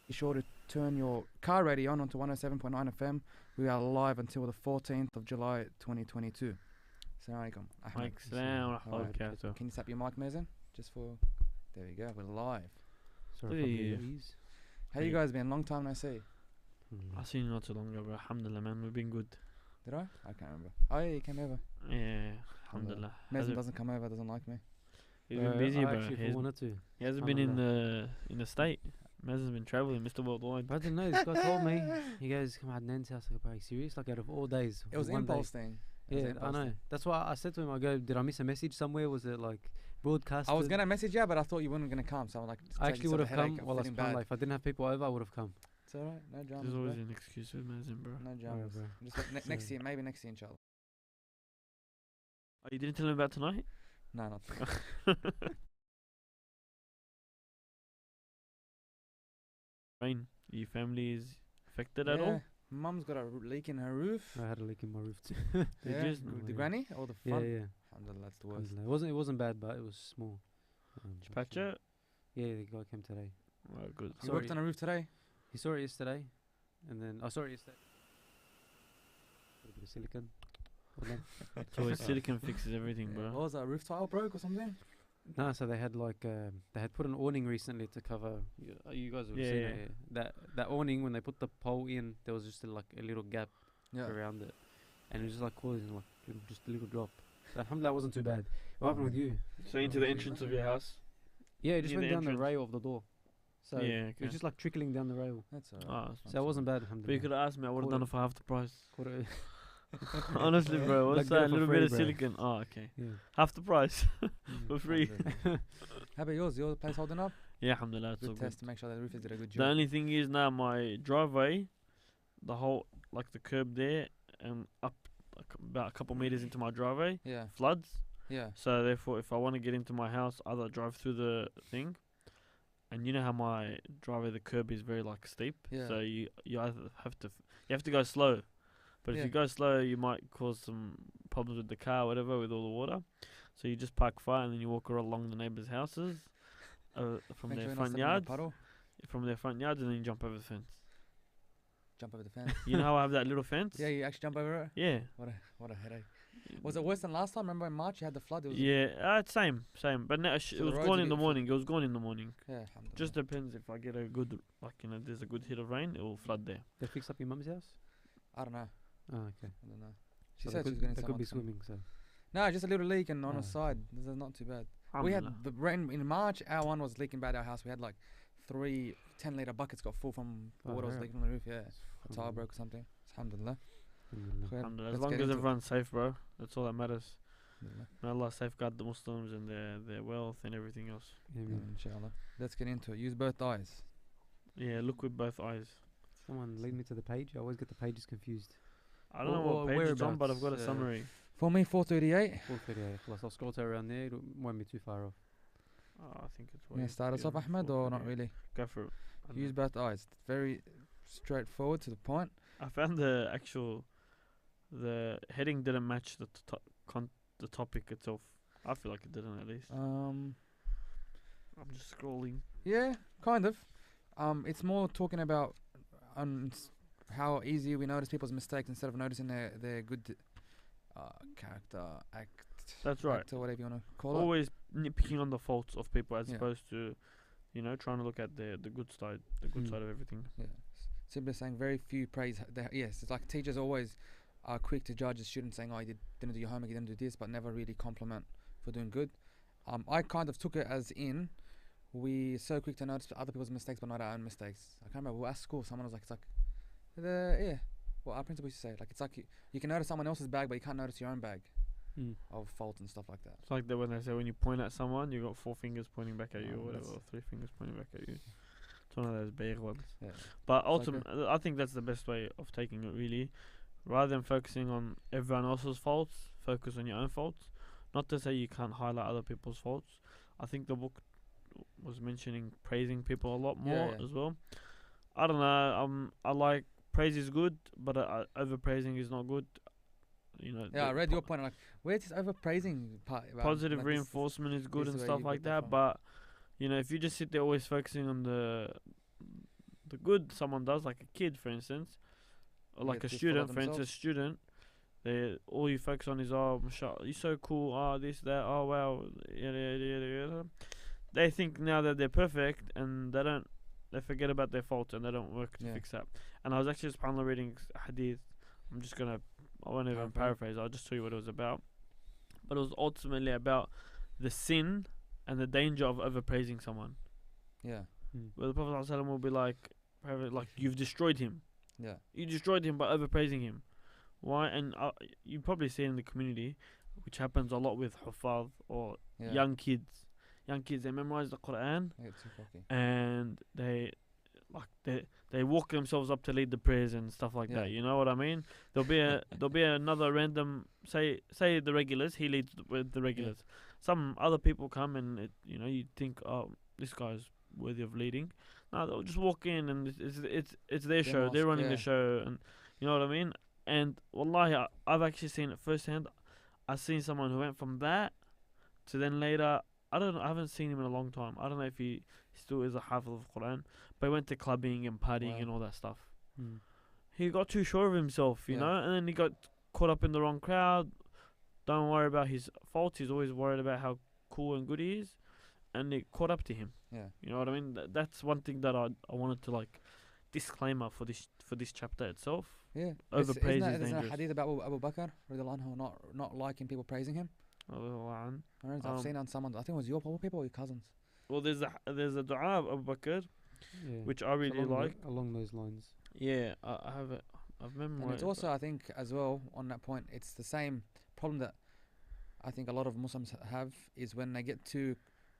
Be sure to turn your car radio on onto 107.9 FM. We are live until the 14th of July 2022. Assalamu alaikum. Ahmed. Salam wa Alright. barakatuh. Can you tap your mic, Mazen? Just for. There we go. We're live. Sorry Look for at the you. ease. How you guys been? Long time no see. I seen you not too long ago, bro. Alhamdulillah, man. We've been good. Did I? I can't remember. Oh yeah, you came over. Yeah, alhamdulillah. Mazen doesn't come over. Doesn't like me. He's been busy, I bro. actually wanted to. He hasn't been in the state. Mazen's been traveling, Mr. Worldwide. But I didn't know. This guy told me. He goes, "Come out Nan's house." I go, "Bro, are you serious? Like out of all days." It was one day." impulse thing. It was Yeah, I impulse know. thing. That's why I said to him, "I go, did I miss a message somewhere? Was it like broadcast?" I was gonna message you, but I thought you weren't gonna come. So I'm like, I actually would have come. Well, Well, that's fine. Like, if I didn't have people over, I would have come. it's alright. No dramas. There's always bro. an excuse with Mazen, bro. No Alright, dramas. bro. Just like next So- year, maybe next year, inshallah. Oh, you didn't tell him about tonight? No, not. Rain, your family is affected at all? Mum's got a leak in her roof. I had a leak in my roof too. They Yeah, just- the Yeah. granny or the yeah, front? yeah. Alhamdulillah, that's the worst. Alhamdulillah. It wasn't bad, but it was small. Patch it? Yeah, the guy came today. Oh, good. You worked Sorry. on a roof today? He saw it yesterday, and then I saw it yesterday. A bit of silicon. Hold on. So his silicon fixes everything, What bro. was that? Roof tile broke or something? No, so they had like they had put an awning recently to cover. You guys have Yeah, seen yeah. it. Yeah. That awning, when they put the pole in, there was just like a little gap Yeah. around it, and it was just like causing like just a little drop. So alhamdulillah, wasn't too bad. What happened with you? So into the entrance of your house? Yeah, it just Near went the down the entrance. rail of the door. So Yeah, it okay. was just like trickling down the rail. That's alright. Ah, So it wasn't bad, but you alhamdulillah. could have asked me, I would have done it for half the price. Quarter- Honestly, bro, what's Like, that? get it A for little bit free, of bro. silicon. Oh, okay. yeah. Half the price Mm. for free. Alhamdulillah. How about yours? Your place holding up? Yeah, alhamdulillah, it's all Good good. test to make sure that the roof did a good The job. only thing is now my driveway, the whole, like the curb there and up like about a couple meters into my driveway, Yeah, floods. yeah. So therefore, if I want to get into my house, I either drive through the thing, and you know how my driveway, the curb is very like steep. Yeah. So you either have to go slow, but Yeah. if you go slow, you might cause some problems with the car, whatever, with all the water. So you just park far and then you walk along the neighbours' houses, from Make their sure you're not front stepping in a yards, puddle. and then you jump over the fence. Jump over the fence. You know how I have that little fence? Yeah, you actually jump over it. Yeah. What a headache. Was it worse than last time? Remember in March you had the flood? It was Yeah, it's same. But no, So it the was roads gone are in the getting morning. It was gone in the morning. Yeah, alhamdulillah. Just depends if I get a good, there's a good hit of rain, it will flood there. They fixed up your mum's house? I don't know. Oh, okay. I don't know. She So said they she was going they to could be swimming, so. No, just a little leak and on the Ah, side. This is not too bad. We had Alhamdulillah. the rain in March. Our one was leaking bad. Our house. We had like 3 10-liter buckets got full from the Oh, water was yeah. leaking from the roof. Yeah, a tile Mm. broke or something. Alhamdulillah. Alhamdulillah. Khair. Alhamdulillah. As Let's long get as into it. everyone's safe, bro. That's all that matters. Alhamdulillah. May Allah safeguard the Muslims and their wealth and everything else. Yeah, Ameen. inshallah. Let's get into it. Use both eyes. Yeah, look with both eyes. Someone lead me to the page. I always get the pages confused. I don't know Or what page it's on, but I've got a whereabouts, summary. For me, 438. 438. Plus, I'll scroll to around there. It won't be too far off. Oh, I think it's. You want to start us off, Ahmed, or not really? Go for it. I don't Use know. both eyes. Very straightforward to the point. I found the heading didn't match the topic itself. I feel like it didn't, at least. I'm just scrolling. Yeah, kind of. It's more talking about how easy we notice people's mistakes instead of noticing their good character, act. That's right. Act or whatever you want to call it. Always nitpicking on the faults of people as Yeah. opposed to, trying to look at the good side, side of everything. Yeah. Simply saying very few praise. Yes, it's like teachers always are quick to judge a student saying, "Oh, you didn't do your homework, you didn't do this," but never really compliment for doing good. I kind of took it as in we so quick to notice other people's mistakes, but not our own mistakes. I can't remember. At school, someone was like, "It's like, yeah." Well, our principal used to say, like, it's like you can notice someone else's bag, but you can't notice your own bag of faults and stuff like that. It's like that when they say when you point at someone, you got 4 fingers pointing back at you Oh, or whatever, that's- or 3 fingers pointing back at you. It's one of those big ones. Yeah. But It's like ultimately, I think that's the best way of taking it, really. Rather than focusing on everyone else's faults, focus on your own faults. Not to say you can't highlight other people's faults. I think the book was mentioning praising people a lot more Yeah. as well. I don't know. I like praise is good, but overpraising is not good. Yeah, I read your point. Like, where's this overpraising part? About, Positive like, this- reinforcement is good this and is where stuff you like get that that, from. but if you just sit there always focusing on the the good someone does, like a kid, for instance, or Yeah, like a just follow student, for instance, themselves. student. They all you focus on is mashallah, you're so cool. This that. Oh wow, yada yada yada yada. They think now that they're perfect, and they forget about their faults, and they don't work to Yeah. fix that. And I was actually subhanAllah reading a hadith. I won't even paraphrase. I'll just tell you what it was about. But it was ultimately about the sin and the danger of overpraising someone. Yeah. Where the Prophet ﷺ will be like, you've destroyed him. Yeah. You destroyed him by overpraising him. Why? And you probably see it in the community, which happens a lot with huffaz or Yeah. young kids. Young kids, they memorize the Quran They get too cocky. and they walk themselves up to lead the prayers and stuff like Yeah. that. You know what I mean? There'll be another random say the regulars. He leads with the regulars. Some other people come and you think, oh, this guy's worthy of leading. No, they'll just walk in and it's their show. They're mosque, running yeah. the show, and you know what I mean. And wallahi, I've actually seen it firsthand. I've seen someone who went from that to then later. I haven't seen him in a long time. I don't know if he still is a hafiz of Quran, but he went to clubbing and partying Wow. and all that stuff. Mm. He got too sure of himself, you Yeah. know, and then he got caught up in the wrong crowd. Don't worry about his faults. He's always worried about how cool and good he is, and it caught up to him. Yeah. You know what I mean? That's one thing that I wanted to disclaimer for this chapter itself. Yeah. Overpraise is Isn't that a dangerous. hadith about Abu Bakr radiallahu anhu not liking people praising him? I don't know, I've seen on someone. I think it was your people or your cousins. Well, there's a dua of Abu Bakr Yeah. which I really like. Along those lines. Yeah, I have it. I've memorized. And it's also, I think, as well, on that point, it's the same problem that I think a lot of Muslims have is when they get too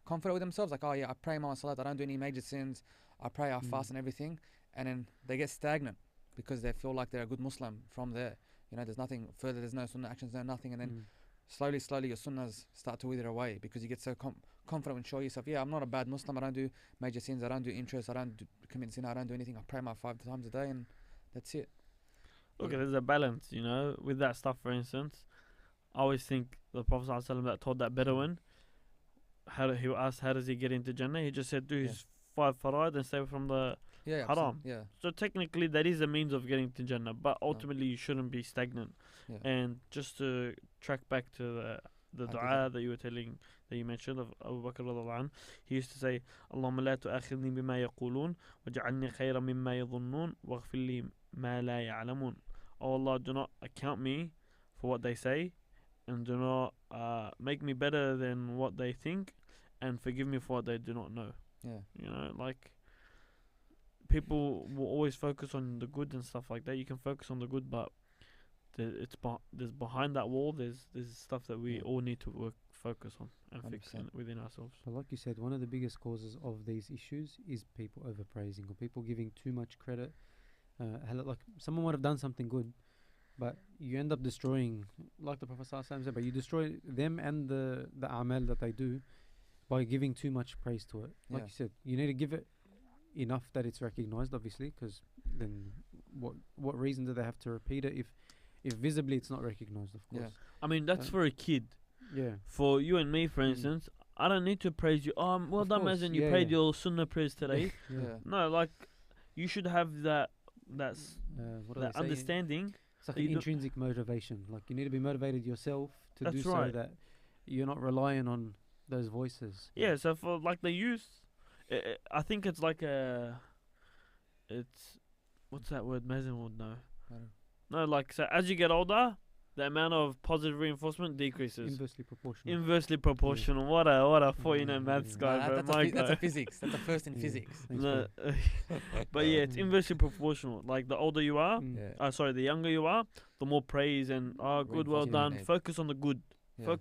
confident with themselves, like, oh yeah, I pray my salat, I don't do any major sins, I pray, I fast and everything, and then they get stagnant because they feel like they're a good Muslim from there. You know, there's nothing further, there's no sunnah actions, no nothing, and then slowly your sunnahs start to wither away because you get so confident and show yourself, yeah, I'm not a bad Muslim, I don't do major sins, I don't do interest, I don't commit sin, I don't do anything, I pray my 5 times a day and that's it. Okay, there's a balance, with that stuff. For instance, I always think the Prophet ﷺ that told that Bedouin, he asked, how does he get into Jannah? He just said, do his 5 faraid and stay away from the Yeah, haram. Yeah. So technically, that is a means of getting to Jannah, but ultimately you shouldn't be stagnant. Yeah. And just to track back to the dua that you mentioned of Abu Bakr radhiallahu anh, he used to say, Allahumma la tu'akhidni bima yaqulun waj'alni khayran mimma yadhunnun waghfir li ma la ya'lamun. Oh Allah, do not account me for what they say, and do not make me better than what they think, and forgive me for what they do not know. Yeah. People will always focus on the good and stuff like that. You can focus on the good, but there's behind that wall. There's stuff that we all need to focus on and fix 100%. within ourselves. But like you said, one of the biggest causes of these issues is people overpraising or people giving too much credit. Like someone might have done something good, but you end up destroying, like the Prophet ﷺ said, but you destroy them and the amal that they do by giving too much praise to it. Like Yeah. you said, you need to give it enough that it's recognized, obviously, because then what reason do they have to repeat it if visibly it's not recognized, of course. I mean, that's for a kid. Yeah. For you and me, for instance, I don't need to praise you. Oh, well Of done, course, Mazen. You yeah, prayed yeah. your sunnah prayers today. Yeah. No, you should have that What do they say? understanding. It's like that an you don't- intrinsic motivation. Like you need to be motivated yourself to That's do right. so that you're not relying on those voices. Yeah, so for the youth, I think it's what's that word? Mazen would know. No, so as you get older, the amount of positive reinforcement decreases. Inversely proportional. Inversely proportional. What a maths Yeah. guy, bro. That's a physics. That's a first in Yeah. physics. Thanks, No, bro. but yeah, it's inversely proportional. Like the older you are, Mm. the younger you are, the more praise and good, well Reinforcement done. you need. Focus on the good. Yeah.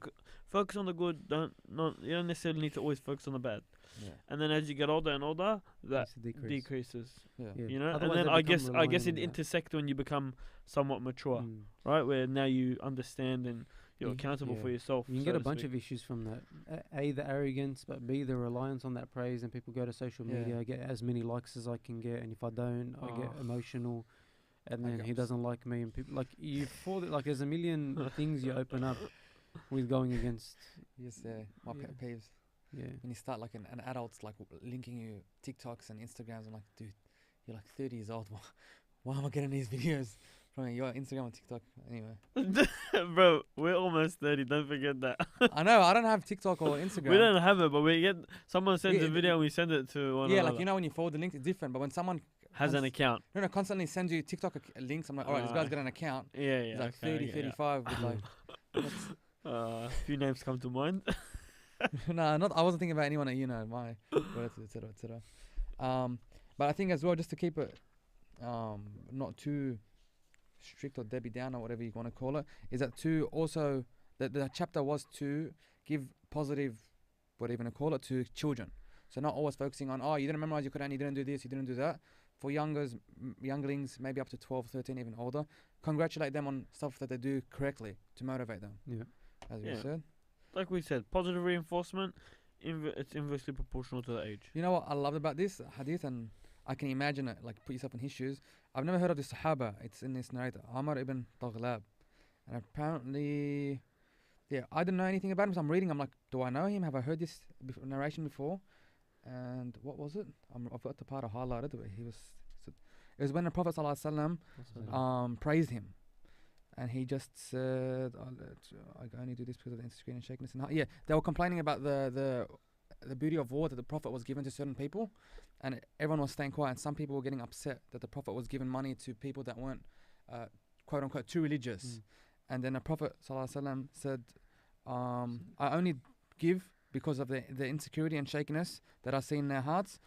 Focus on the good. You don't necessarily need to always focus on the bad. Yeah. And then as you get older and older, that It's a decrease. decreases. Yeah. Yeah. You know, and Otherwise then they I become guess reliant it on that. intersect when you become somewhat mature, Mm. right? Where now you understand and you're You- accountable for yeah. yourself. You can so get a to bunch speak. of issues from that. A, the arrogance, but B, the reliance on that praise, and people go to social Yeah. media, get as many likes as I can get, and if I don't, I get Oh. emotional, and I then get he doesn't like me, and people there's a million things you open up with going against. Yes, my Yeah. pet peeves. Yeah. When you start like an adult's like linking you TikToks and Instagrams, I'm like, dude, you're like 30 years old. Why am I getting these videos from your Instagram and TikTok? Anyway, Bro, we're almost 30. Don't forget that. I know I don't have TikTok or Instagram. We don't have it, but we get someone sends Yeah, a video and we send it to one yeah, another. like you know when you forward the link, it's different. But when someone Has an account. constantly sends you TikTok links, I'm like, all right, this guy's got an account. Yeah, He's yeah. like okay, 30, yeah. 35 with like. A few names come to mind. Nah, not. I wasn't thinking about anyone that you know, my relatives, etc., etc. But I think as well, just to keep it, not too strict or Debbie down or whatever you want to call it, is that to also the chapter was to give positive, whatever you want to call it, to children. So not always focusing on, oh, you didn't memorize your Quran, you didn't do this, you didn't do that. For younglings, maybe up to 12, 13, even older, congratulate them on stuff that they do correctly to motivate them. Yeah. As we Yeah. said. Like we said, positive reinforcement, it's inversely proportional to the age. You know what I loved about this hadith, and I can imagine it, like put yourself in his shoes. I've never heard of this Sahaba. It's in this narrator, Amr ibn Taghlab. And apparently, yeah, I didn't know anything about him, so I'm reading. I'm like, do I know him? Have I heard this narration before? And what was it? I've got the part I highlighted. Where he was. It was when the Prophet ﷺ praised him, and he just said, "I only do this because of the insecurity and shakiness." And yeah, they were complaining about the beauty of war that the Prophet was given to certain people, and everyone was staying quiet. And some people were getting upset that the Prophet was giving money to people that weren't, quote unquote, too religious. And then the Prophet ﷺ said, "I only give because of the insecurity and shakiness that I see in their hearts.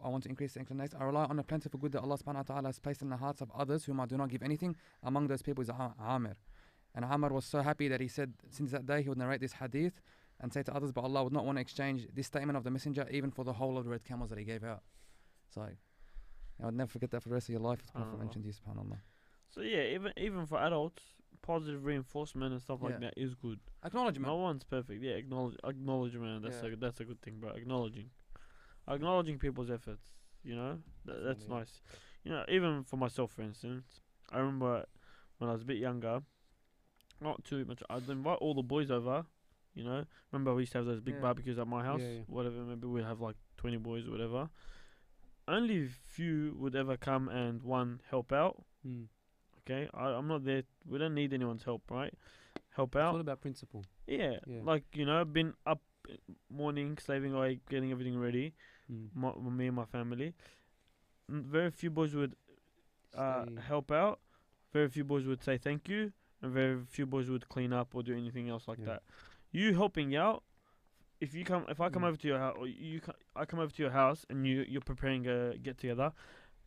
I want to increase the inclination. I rely on the plentiful good that Allah subhanahu wa ta'ala has placed in the hearts of others whom I do not give anything. Among those people is Amir." And Amr was so happy that he said since that day he would narrate this hadith and say to others, but Allah would not want to exchange this statement of the messenger even for the whole of the red camels that he gave out. So I would never forget that for the rest of your life. The Prophet mentioned this, subhanAllah. So yeah, even for adults, positive reinforcement and stuff like Yeah. that is good. Acknowledgement. No one's perfect. Yeah, acknowledgement. That's a good thing, bro. Acknowledging people's efforts. You know, that's Definitely. nice. You know, even for myself, for instance, I remember when I was a bit younger, not too much. I'd invite all the boys over. You know, remember we used to have those big Yeah. barbecues at my house, Yeah, yeah. whatever. Maybe we'd have like 20 boys or whatever. Only few would ever come and help out. Okay, I'm not there. We don't need anyone's help, right? Help It's out. all about principle. Yeah, Yeah. like been up morning, slaving away, getting everything ready. Me and my family. Very few boys would Stay- help out. Very few boys would say thank you, and very few boys would clean up or do anything else like Yeah. that. You helping out. If I come over to your house, or I come over to your house, and you're preparing a get together.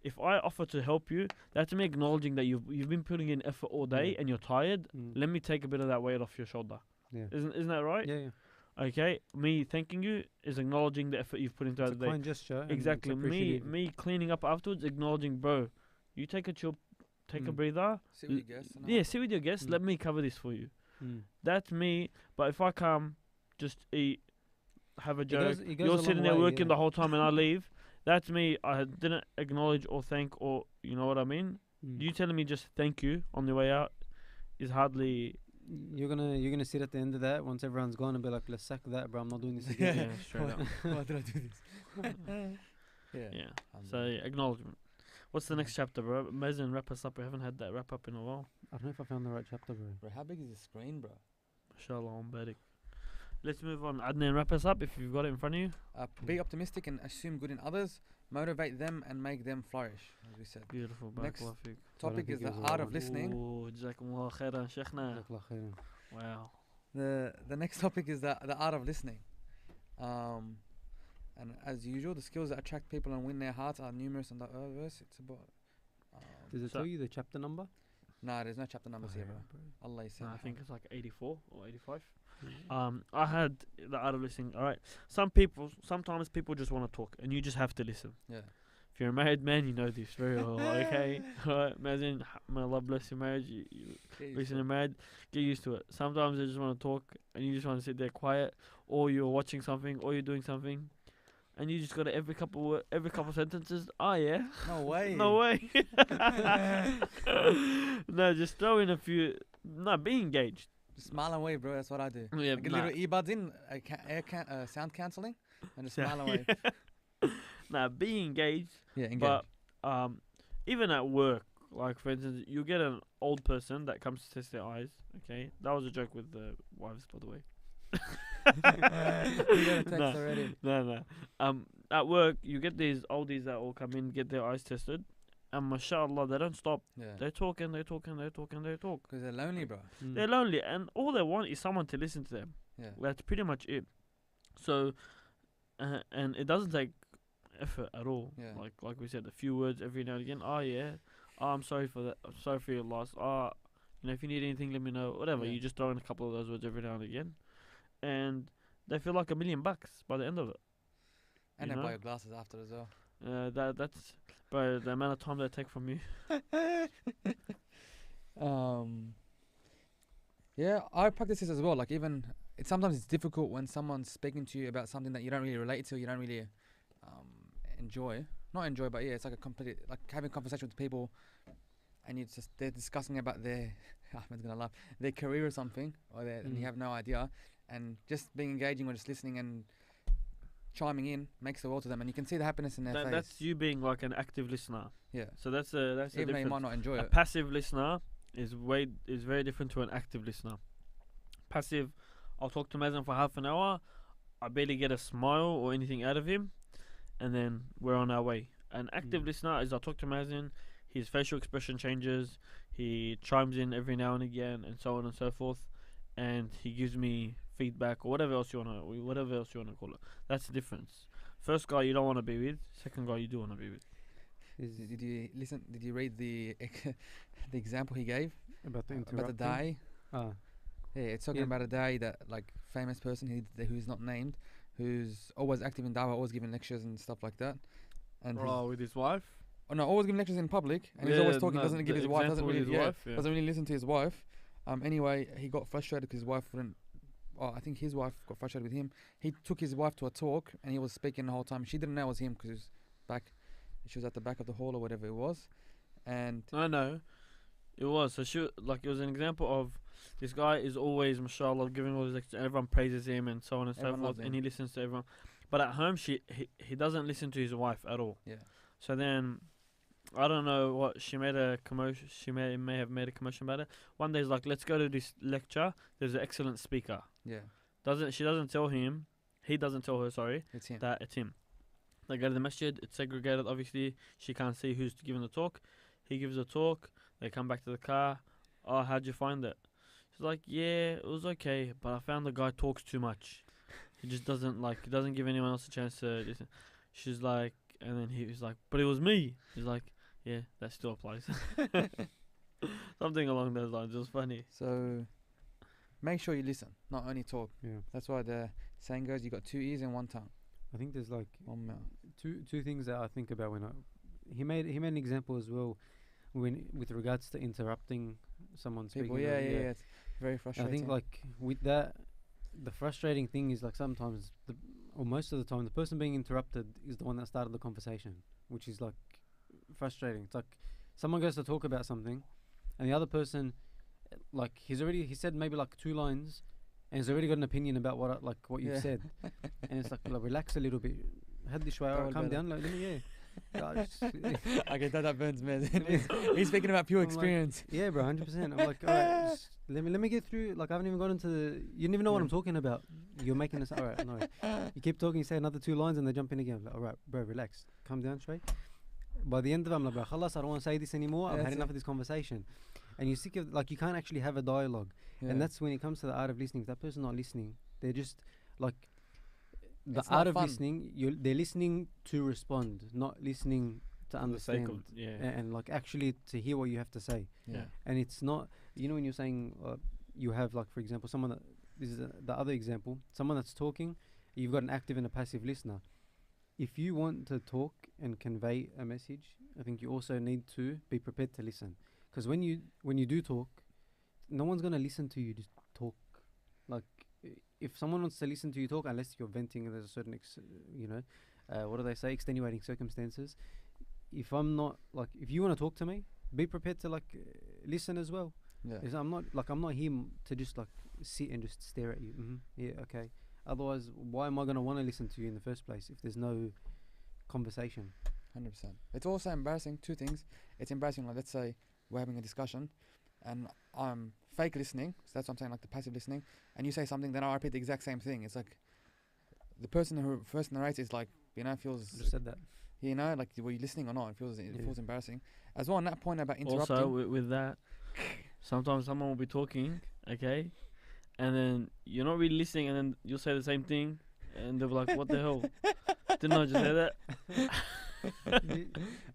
If I offer to help you, that's me acknowledging that you've been putting in effort all day Yeah. and you're tired. Mm. Let me take a bit of that weight off your shoulder. Yeah. Isn't that right? Yeah, yeah. Okay. Me thanking you is acknowledging the effort you've put into It's a the day. kind gesture. and it's Exactly. appreciative. Me cleaning up afterwards, acknowledging, bro. You take a chill, take a Mm. breather. Sit with your guests. and Yeah, all. sit with your guests. Mm. Let me cover this for you. Mm. That's me. But if I come, just eat, have a joke, It goes you're a sitting long there way, working yeah. the whole time, and I leave. That's me. I didn't acknowledge or thank, or you know what I mean. Mm. You telling me just thank you on the way out is hardly. You're gonna sit at the end of that once everyone's gone and be like, let's sack that, bro. I'm not doing this again. Yeah, straight up. Why did I do this? Yeah. Yeah. So yeah, acknowledgement. What's the next chapter, bro? Mazen, wrap us up. We haven't had that wrap up in a while. I don't know if I found the right chapter, bro. Bro, how big is the screen, bro? Inshallah, on Badik. Let's move on. Adnan, wrap us up if you've got it in front of you. Be optimistic and assume good in others. Motivate them and make them flourish, as we said. Beautiful. Next Barakallah feek. Topic think is it the was the art right of one. listening. Ooh, Jazakumullah khairan, Sheikhna. Jazakallah khairan. Wow. The next topic is the art of listening. And as usual, the skills that attract people and win their hearts are numerous and diverse. It's about. Does it So- tell you the chapter number? No, there's no chapter numbers here, bro. Allah is No, I saying. think it's like 84 or 85. Mm. I had the art of listening. All right. Sometimes people just want to talk, and you just have to listen. Yeah. If you're a married man, you know this very well. Okay. All right. Imagine, may Allah bless your marriage. You recently married, get used to it. Sometimes you just want to talk, and you just want to sit there quiet, or you're watching something, or you're doing something, and you just got to every couple sentences. Oh yeah. No way. No way. No, just throw in a few. No, be engaged. Just smile away, bro. That's what I do. Yeah, I get nah. little earbuds in, sound cancelling, and just smile away. Nah, be engaged. Yeah, engage. But even at work, like for instance, you get an old person that comes to test their eyes. Okay, that was a joke with the wives, by the way. You got a text No. already. No. At work, you get these oldies that all come in, get their eyes tested, and mashallah, they don't stop. Yeah. They talk. Because they're lonely, bro. Mm. They're lonely, and all they want is someone to listen to them. Yeah. That's pretty much it. So, and it doesn't take effort at all. Yeah. Like we said, a few words every now and again. Oh yeah, I'm sorry for that. I'm sorry for your loss. If you need anything, let me know. Whatever. Yeah. You just throw in a couple of those words every now and again, and they feel like $1 million by the end of it. And You they know? buy your glasses after as well. That's bro, the amount of time they take from you. Yeah, I practice this as well. Like even sometimes it's difficult when someone's speaking to you about something that you don't really relate to, you don't really enjoy. Not enjoy, but yeah, it's like a complete like having a conversation with people, and they're discussing about their Ahmed's gonna laugh, their career or something, or and you Mm. have no idea, and just being engaging or just listening and chiming in makes the world to them, and you can see the happiness in their face. That's you being like an active listener. Yeah, So that's a even though you difference. might not enjoy A it. passive listener is very different to an active listener. Passive, I'll talk to Mazen for half an hour, I barely get a smile or anything out of him, and then we're on our way. An active Mm. listener is I talk to Mazen, his facial expression changes, he chimes in every now and again, and so on and so forth, and he gives me feedback or whatever else you wanna call it. That's the difference. First guy you don't want to be with, second guy you do want to be with. Did you listen? Did you read the the example he gave About the about the interrupting. day? Ah, Yeah, it's talking Yeah. about a day that like famous person who's not named, who's always active in dawah, always giving lectures and stuff like that. And With his wife. no, always giving lectures in public, and he's always talking. Doesn't give his wife. Doesn't really, doesn't really listen to his wife. Anyway, he got frustrated because his wife wouldn't. Oh, I think his wife got frustrated with him. He took his wife to a talk, and he was speaking the whole time. She didn't know it was him because she was at the back of the hall or whatever it was, and I know. It was. So it was an example of this guy is always, mashallah, giving all his lectures. Everyone praises him and so on and so Everyone forth. loves And him. he listens to everyone. But at home, he doesn't listen to his wife at all. yeah, So then, I don't know what, she made a commotion. She may have made a commotion about it. One day he's like, let's go to this lecture. There's an excellent speaker. yeah, She doesn't tell him. He doesn't tell her, sorry, it's him. that it's him. They go to the masjid, it's segregated, obviously. She can't see who's giving the talk. He gives a talk. They come back to the car. Oh, how'd you find it? She's like, yeah, it was okay, but I found the guy talks too much. He just doesn't give anyone else a chance to listen. She's like, and then he was like, but it was me. He's like, yeah, that still applies. Something along those lines. It was funny. So make sure you listen, not only talk. yeah. That's why the saying goes: you got 2 ears and 1 tongue, I think there's like 1 mouth. two things that I think about when he made an example as well with regards to interrupting someone speaking. People, yeah. It's very I frustrating. think like with that, the frustrating thing is like sometimes or most of the time the person being interrupted is the one that started the conversation, which is like frustrating. It's like someone goes to talk about something, and the other person, like he said maybe like 2 lines, and he's already got an opinion about what you've Yeah. said, and it's like relax a little bit, هدي شوي, Towel calm better. down, like, let me, yeah. Okay, that burns, man. He's speaking about pure I'm like, experience. Yeah, bro, 100%. I'm like, alright, let me get through. Like, I haven't even got into you didn't even know what Yeah. I'm talking about. You're making this. Alright, no. You keep talking, you say another 2 lines, and they jump in again. Like, alright, bro, relax, calm down, straight. By the end of it, I'm like, bro, khalas, I don't want to say this anymore. I've Yeah, had that's enough it. of this conversation. And you're sick of, like, you can't actually have a dialogue. Yeah. And that's when it comes to the art of listening. If that person's not listening, they're just like the It's not art of fun. listening. They're listening to respond, not listening to For the sake understand. of, yeah. And like actually to hear what you have to say. yeah. And it's not, when you're saying you have, like, for example, someone that, this is the other example, someone that's talking, you've got an active and a passive listener. If you want to talk and convey a message, I think you also need to be prepared to listen. Because when you do talk, no one's going to listen to you just talk. Like, if someone wants to listen to you talk, unless you're venting and there's a certain, what do they say, extenuating circumstances. If I'm not, like, if you want to talk to me, be prepared to, like, listen as well. Yeah. Because I'm not here to just, like, sit and just stare at you. Yeah, okay. Otherwise, why am I going to want to listen to you in the first place if there's no conversation? 100%. It's also embarrassing. Two things. It's embarrassing. Like, let's say we're having a discussion, and I'm fake listening. So that's what I'm saying, like the passive listening. And you say something, then I repeat the exact same thing. It's like the person who first narrates is like, feels. Just said that. Like were you listening or not? It Yeah. feels embarrassing. As well, on that point about interrupting. Also, with that, sometimes someone will be talking, okay, and then you're not really listening, and then you'll say the same thing, and they'll be like, "What the hell? Didn't I just say that?"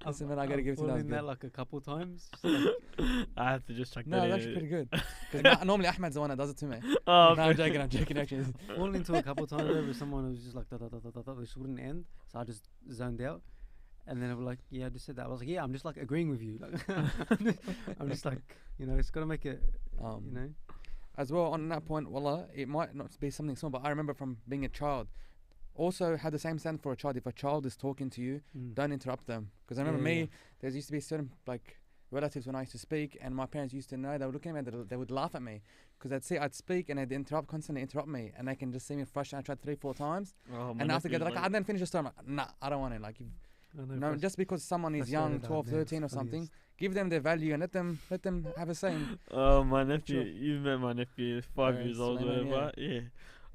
Listen, man, I gotta give it to fallen that. that like a couple times. Just like, I have to just check No, that. that's actually pretty good. Because normally Ahmed's the one that does it to me. Oh, No, I'm okay. joking. Actually, fallen into a couple times over someone who was just like da da da da da da. This wouldn't end, so I just zoned out. And then I was like, yeah, I just said that. I was like, yeah, I'm just like agreeing with you. Like, I'm just like, it's got to make it, as well on that point, wallah, it might not be something small, but I remember from being a child. Also, had the same stand for a child. If a child is talking to you, don't interrupt them. Because I remember Yeah. there used to be certain like relatives when I used to speak, and my parents used to know. They would look at me and they would laugh at me because they'd see I'd speak and they'd constantly interrupt me, and they can just see me frustrated. I tried 3-4 times, Oh, and after they're like, I didn't finish the story. I'm like, nah, I don't want it. Like, no, just because someone is young, 12, 13 or something, give them their value and let them have a say. Oh, my nephew, Sure. you met my nephew, 5 years old, Sulaiman, whatever. Yeah.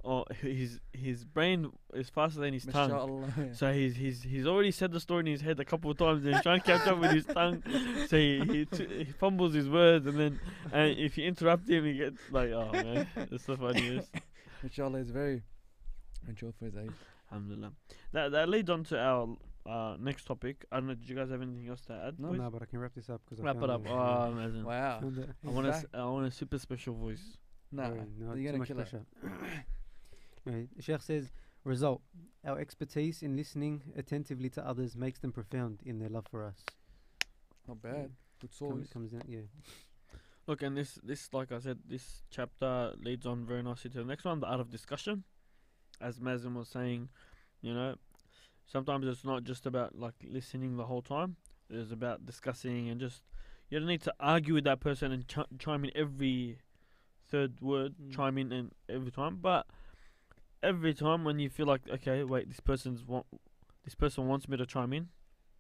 Oh, his brain is faster than his tongue. Mashallah. So he's already said the story in his head a couple of times and he's trying to catch up with his tongue. So he fumbles his words, and if you interrupt him, he gets like, oh man, that's the funniest. Mashallah is very mature for his age. Alhamdulillah. That leads on to our next topic. I don't know. Did you guys have anything else to add? No. boys? No, but I can wrap this up because Wrap it up. Oh, amazing. Wow. I want back. I want a super special voice. Nah, no, you're too gonna much kill it. pressure. Right, Sheikh says, result: our expertise in listening attentively to others makes them profound in their love for us. Not bad. Good source. Comes down, yeah. Look, and this like I said, this chapter leads on very nicely to the next one, the art of discussion. As Mazin was saying, sometimes it's not just about like listening the whole time. It's about discussing and just you don't need to argue with that person and chime in every third word, chime in and every time. But every time when you feel like, okay, wait, this person wants me to chime in,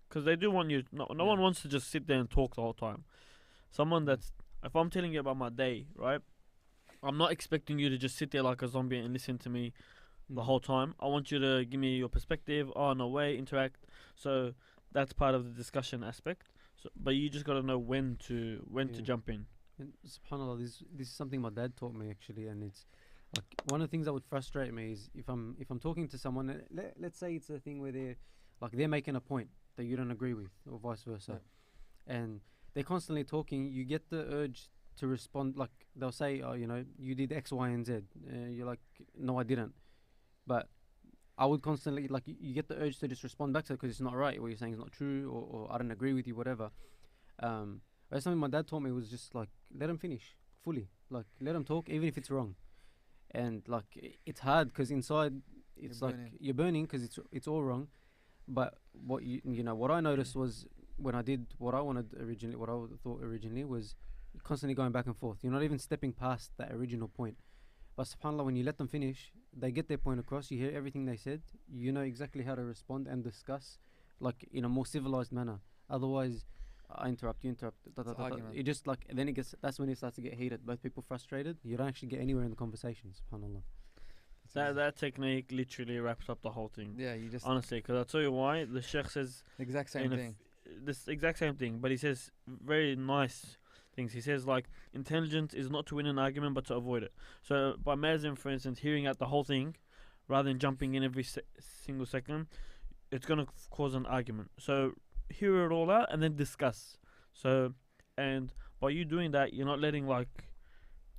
because they do want you. No one wants to just sit there and talk the whole time. Someone that's, if I'm telling you about my day, right, I'm not expecting you to just sit there like a zombie and listen to me the whole time. I want you to give me your perspective. Oh, no way, interact. So that's part of the discussion aspect. So, but you just got to know when to jump in. And subhanallah, this is something my dad taught me actually, and it's like one of the things that would frustrate me is if I'm talking to someone, let's say it's a thing where they're making a point that you don't agree with, or vice versa, and they're constantly talking. You get the urge to respond, like they'll say, "Oh, you did X, Y, and Z." You're like, "No, I didn't," but I would constantly like you get the urge to just respond back to it because it's not right. What you're saying is not true, or I don't agree with you, whatever. But something my dad taught me was just like let them finish fully, like let them talk even if it's wrong. And like it's hard because inside it's You're like burning. you're burning because it's all wrong. But what what I noticed was when I did what I wanted originally, what I thought originally was constantly going back and forth. You're not even stepping past that original point. But subhanallah, when you let them finish, they get their point across. You hear everything they said. You know exactly how to respond and discuss, like in a more civilized manner. Otherwise, I interrupt, you interrupt. Argument. It just like then it gets. That's when it starts to get heated. Both people frustrated. You don't actually get anywhere in the conversation. Subhanallah. That technique literally wraps up the whole thing. Yeah, you just Honestly, because I'll tell you why. The Sheikh says exact same thing. this exact same thing, but he says very nice things. He says like intelligence is not to win an argument, but to avoid it. So by Mazin, for instance, hearing out the whole thing, rather than jumping in every single second, it's gonna cause an argument. So hear it all out and then discuss. So and by you doing that, you're not letting like.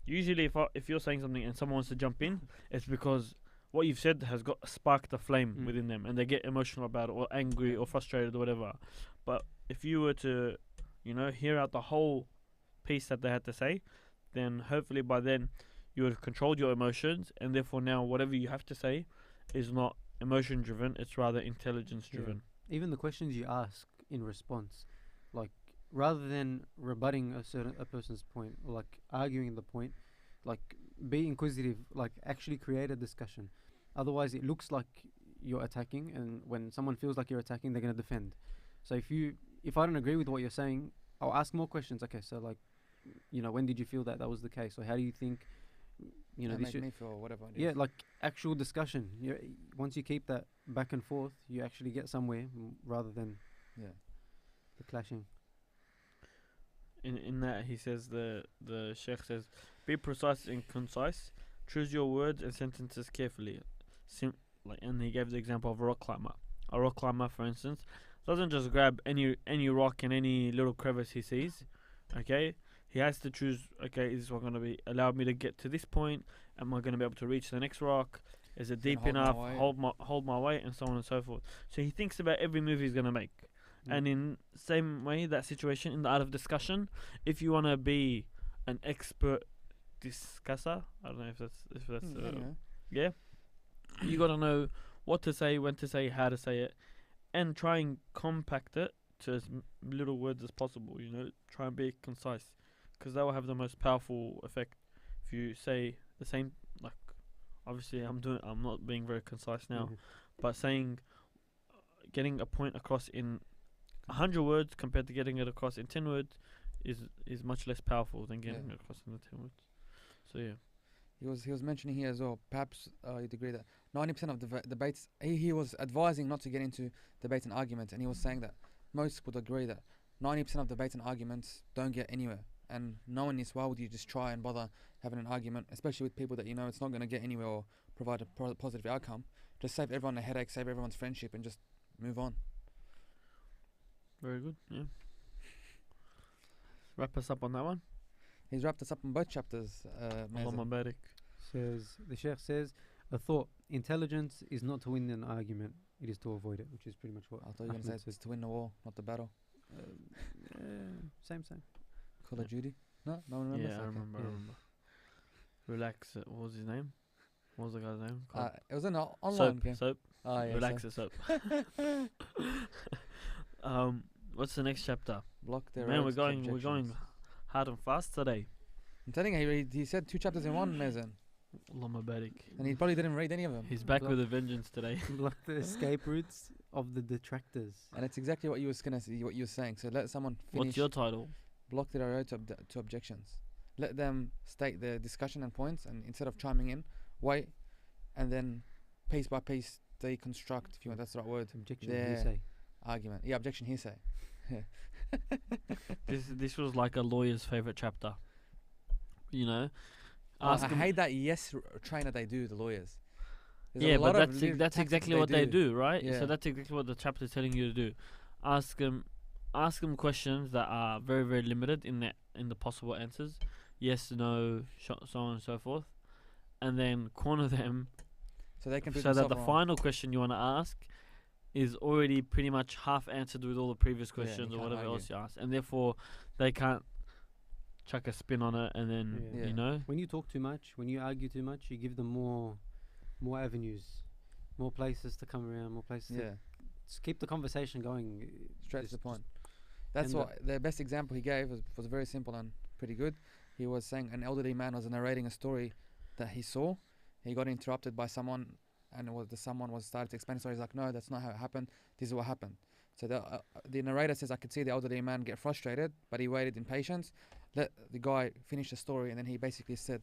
Usually, if you're saying something and someone wants to jump in, it's because what you've said has got sparked a flame within them, and they get emotional about it, or angry, or frustrated, or whatever. But if you were to, hear out the whole piece that they had to say, then hopefully by then you would have controlled your emotions, and therefore now whatever you have to say is not emotion driven; it's rather intelligence driven. Even the questions you ask in response, like rather than rebutting a person's point or like arguing the point, like be inquisitive, like actually create a discussion. Otherwise, it looks like you're attacking, and when someone feels like you're attacking, they're gonna defend. So if I don't agree with what you're saying, I'll ask more questions. Okay, so like, when did you feel that was the case, or how do you think, That this make should? me feel whatever it is. Yeah, like actual discussion. Once you keep that back and forth, you actually get somewhere rather than Yeah. the clashing. In that he says the sheikh says, be precise and concise. Choose your words and sentences carefully. And he gave the example of a rock climber. A rock climber, for instance, doesn't just grab any rock in any little crevice he sees. Okay, he has to choose. Okay, is this what going to be allow me to get to this point? Am I going to be able to reach the next rock? Is it deep hold my enough? weight. Hold my weight, and so on and so forth. So he thinks about every move he's going to make. Mm. And in same way, that situation in the art of discussion, if you want to be an expert discusser, I don't know if that's Anyway. yeah, you got to know what to say, when to say, how to say it, and try and compact it to as little words as possible. Try and be concise, because that will have the most powerful effect. If you say the same, like, obviously I'm not being very concise now, Mhm. but getting a point across in 100 words compared to getting it across in 10 words is much less powerful than getting it across in the 10 words. So yeah. He was mentioning here as well. Perhaps you'd agree that 90% of debates. He was advising not to get into debates and arguments, and he was saying that most would agree that 90% of debates and arguments don't get anywhere. And knowing this, why would you just try and bother having an argument, especially with people that it's not going to get anywhere or provide a positive outcome? Just save everyone a headache, save everyone's friendship, and just move on. Very good. Yeah. Wrap us up on that one. He's wrapped us up in both chapters. Mazen. Allah Mabarak. The sheikh says, a thought: intelligence is not to win an argument; it is to avoid it, which is pretty much what I thought you were going to say Ahmed it's to win the war, not the battle. Same. Call of Duty? No one remembers? Yeah, I Okay. remember. Yeah. I remember. Relax. What was his name? What was the guy's name? It was an online Soap. game. Soap. Oh, yeah, Relax it, Soap. What's the next chapter? Block their Man, we're roads to going objections. hard and fast today. I'm telling you, he said 2 chapters in one, Mazen. Allah Mabarak. And he probably didn't read any of them. He's back Block- with a vengeance today. Block the escape routes of the detractors. And it's exactly what you was gonna say, what you were saying. So let someone finish. What's your title? Block their road to objections. Let them state their discussion and points, and instead of chiming in, wait, and then piece by piece deconstruct, if you want, that's the right word, Objection, their you say. argument. Yeah, objection hearsay. This was like a lawyer's favorite chapter. I Ask 'em- hate that trainer they do, the lawyers. There's a yeah, lot but of that's little that's tactics exactly what they do, right? Yeah. So that's exactly what the chapter is telling you to do. Ask them questions that are very very limited in the possible answers, yes, no, so on and so forth, and then corner them So they can prove so that the themselves wrong. final question you want to ask is already pretty much half answered with all the previous Yeah, you questions or can't whatever argue. else you asked, and therefore they can't chuck a spin on it, and then Yeah. Yeah. When you talk too much, when you argue too much, you give them more avenues, more places to come around, more places Yeah, to just keep the conversation going. straight to Just- the point. That's end what the best example he gave was very simple and pretty good. He was saying an elderly man was narrating a story that he saw. He got interrupted by someone, and someone was started to explain the story. He's like, "No, that's not how it happened. This is what happened." So the narrator says, "I could see the elderly man get frustrated, but he waited in patience, let the guy finish the story, and then he basically said,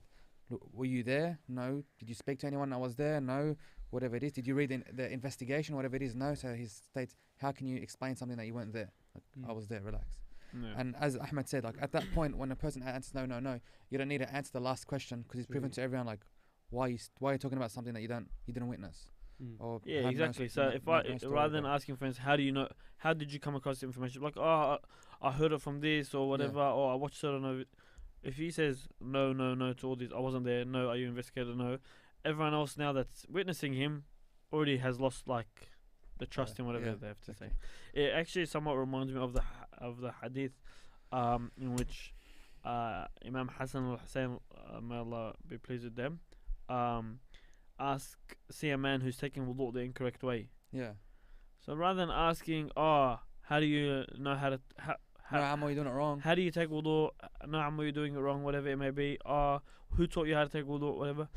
"Look, were you there? No. Did you speak to anyone that was there? No. Whatever it is, did you read the investigation? Whatever it is, no." So he states, "How can you explain something that you weren't there? Like, I was there. Relax." Yeah. And as Ahmed said, like at that point, when a person answers no, you don't need to answer the last question because it's proven Mhm. to everyone like why are you talking about something that you didn't witness or Yeah, had no exactly. s- So no- if no- I no story rather than about. asking friends, how did you come across the information? Like, oh, I heard it from this or whatever, or I watched it on a. If he says no to all these, I wasn't there. No, are you investigator? No. Everyone else now that's witnessing him already has lost like the trust in whatever yeah, they have to say. exactly. It actually somewhat reminds me of the hadith, in which Imam Hassan al Hussein, may Allah be pleased with them, see a man who's taking wudu the incorrect way. Yeah. So rather than asking, how do you know how to No, Ammo, you're doing it wrong. how do you take wudu? No, are you doing it wrong? Whatever it may be. Who taught you how to take wudu? Whatever.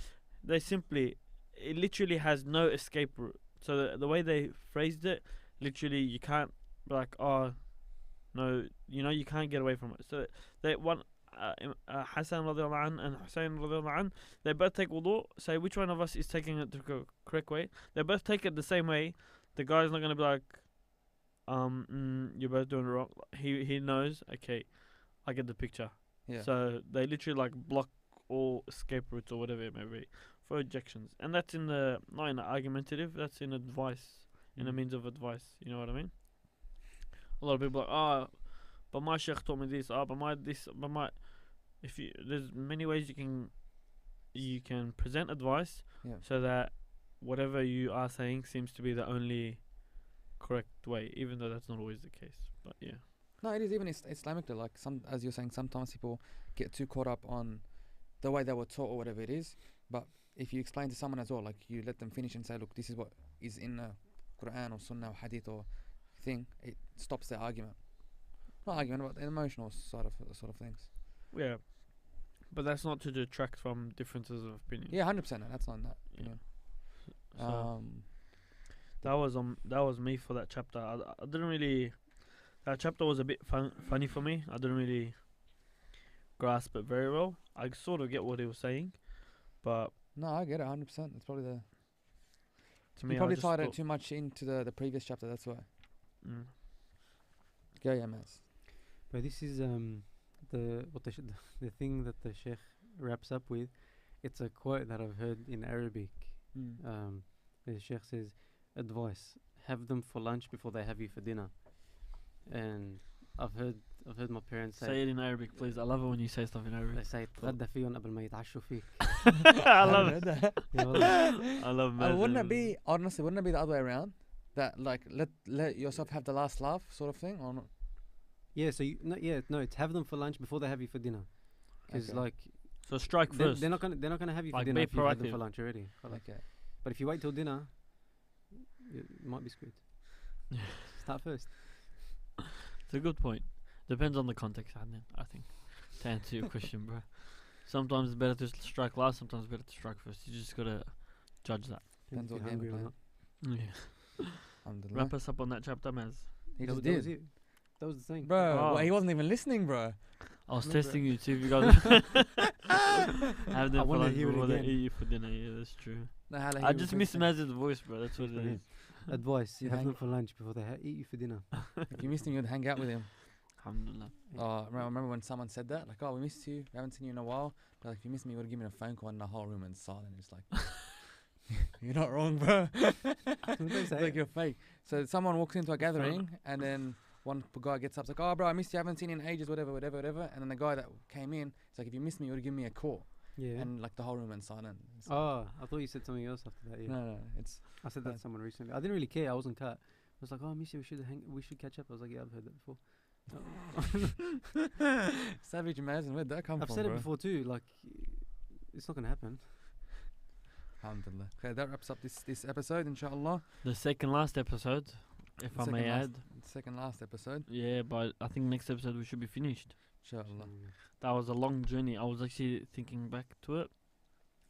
It literally has no escape route. So the way they phrased it, literally you can't be like, oh, no, you can't get away from it. So they one. Hassan radiallahu anh and Hussein radiallahu anh, they both take wudu. Say which one of us is taking it the correct way. They both take it the same way. The guy's not gonna be like, you're both doing it wrong. He knows. Okay, I get the picture. Yeah. So they literally like block all escape routes or whatever it may be for objections, and that's in the not in the argumentative. That's in advice, in a means of advice. You know what I mean? A lot of people are like, but my sheikh taught me this. But my this. But my. If you there's many ways you can present advice, Yeah. so that whatever you are saying seems to be the only correct way, even though that's not always the case. But yeah. No, it is even Islamic though. Like as you're saying, sometimes people get too caught up on the way they were taught or whatever it is. But if you explain to someone as well, like you let them finish and say, look, this is what is in the Quran or Sunnah or Hadith or thing, it stops their argument. Not argument, but the emotional sort of things. Yeah. But that's not to detract from differences of opinion. Yeah, 100%. That's not that. Yeah. You So know. that was me for that chapter. I didn't really. That chapter was a bit funny for me. I didn't really grasp it very well. I sort of get what he was saying, but No, I get it 100%. It's probably the. to me, You probably I just tied it thought, too much into the previous chapter. That's why. mm, Go, yeah, Maz. But this is the thing that the sheikh wraps up with. It's a quote that I've heard in Arabic. The sheikh says, "Advice: have them for lunch before they have you for dinner." And I've heard my parents say it in Arabic, please. I love it when you say stuff in they Arabic. say تغدى فيهم قبل ما يتعشوا فيك. I love it. Yeah, والله. I love Wouldn't Mazen. it be honestly? Wouldn't it be the other way around? That like let yourself have the last laugh, sort of thing, or not? Yeah, so it's have them for lunch before they have you for dinner. Because Okay. like So strike first. they're not gonna have you for Like, dinner be if you've had them proactive. for lunch already. Okay. But if you wait till dinner, you might be screwed. Start first. It's a good point. Depends on the context, Adnan, I think. To answer your question, bro. Sometimes it's better to strike last, sometimes it's better to strike first. You just gotta judge that. Depends If what you're game hungry you're or playing. not. Yeah. Alhamdulillah. Wrap us up on that chapter, Maz. He That just was did. it. That was the thing. Bro, Oh. well, he wasn't even listening, bro. I was Remember- testing you, see if you guys have them for wanna lunch hear it before they again. eat you for dinner. Yeah, that's true. No, Hala, I he just was miss listening. Maz's voice, bro. That's what it is. Advice: You have hang- them for lunch before they eat you for dinner. If you missed him, you'd hang out with him. Alhamdulillah. Remember when someone said that? Like, oh, we missed you. We haven't seen you in a while. But like, if you missed me, you would give me a phone call and the whole room is silent. It's like, you're not wrong, bro. It's like you're fake. So someone walks into a gathering and then one guy gets up, it's like, oh, bro, I missed you. I haven't seen you in ages, whatever. And then the guy that came in, it's like, if you missed me, you would give me a call. Yeah. And like the whole room went silent. It's like, Oh, I thought you said something else after that. Yeah. no, it's I said that to someone recently. I didn't really care. I wasn't cut. I was like, "Oh, I miss you. We should catch up." I was like, "Yeah, I've heard that before." savage. Imagine where'd that come I've from, said bro? it before too. Like, it's not gonna happen. Alhamdulillah. Okay, that wraps up this episode, inshallah. The second last episode, if I may add. Second last episode, Yeah, but I think next episode we should be finished. inshallah. That was a long journey. I was actually thinking back to it.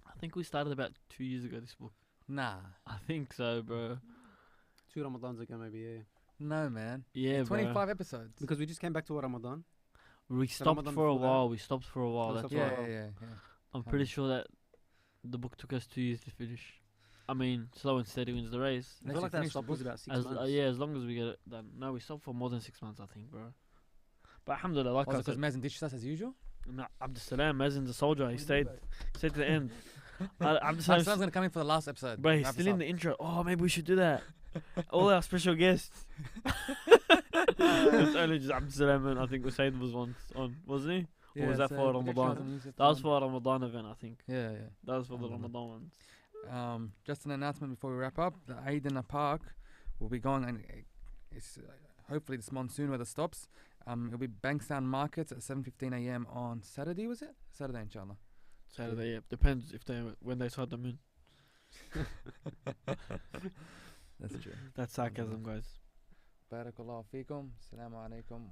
I think we started about 2 years ago, this book. Nah, I think so, bro. 2 Ramadans ago, maybe. Yeah. no, man. Yeah, 25 bro. episodes. Because we just came back to Ramadan. We So stopped Ramadan for a before that? while. We stopped for a while. Oh, That's stopped why. for a yeah. I'm pretty sure that the book took us 2 years to finish. I mean, slow and steady wins the race. I Unless feel you like that finish the stop was book. about 6 As months. yeah, as long as we get it done. No, we stopped for more than 6 months, I think, bro. But alhamdulillah, like Was I it because said, Mazen ditched us as usual? no, Abdus Mazin's a soldier. He stayed to the end. Abdus Someone's gonna come in for the last episode. Bro, he's Wrap still us in up. the intro. Oh, maybe we should do that. All our special guests. It's only just Abdus and I think Usaid was once on, wasn't he? Or was that so for the Ramadan? extras and music That was on. for a Ramadan event, I think. Yeah. That was for the Alhamdulillah. Ramadan ones. Just an announcement before we wrap up. The Eid in the Park will be going, and it's hopefully this monsoon weather stops. It'll be Bankstown Markets at 7:15 a.m. on Saturday. Was it Saturday? Inshallah. Saturday, yeah. Depends if they when they saw the moon. That's true. That's sarcasm, guys. Barakallahu feekum. Assalamu alaikum.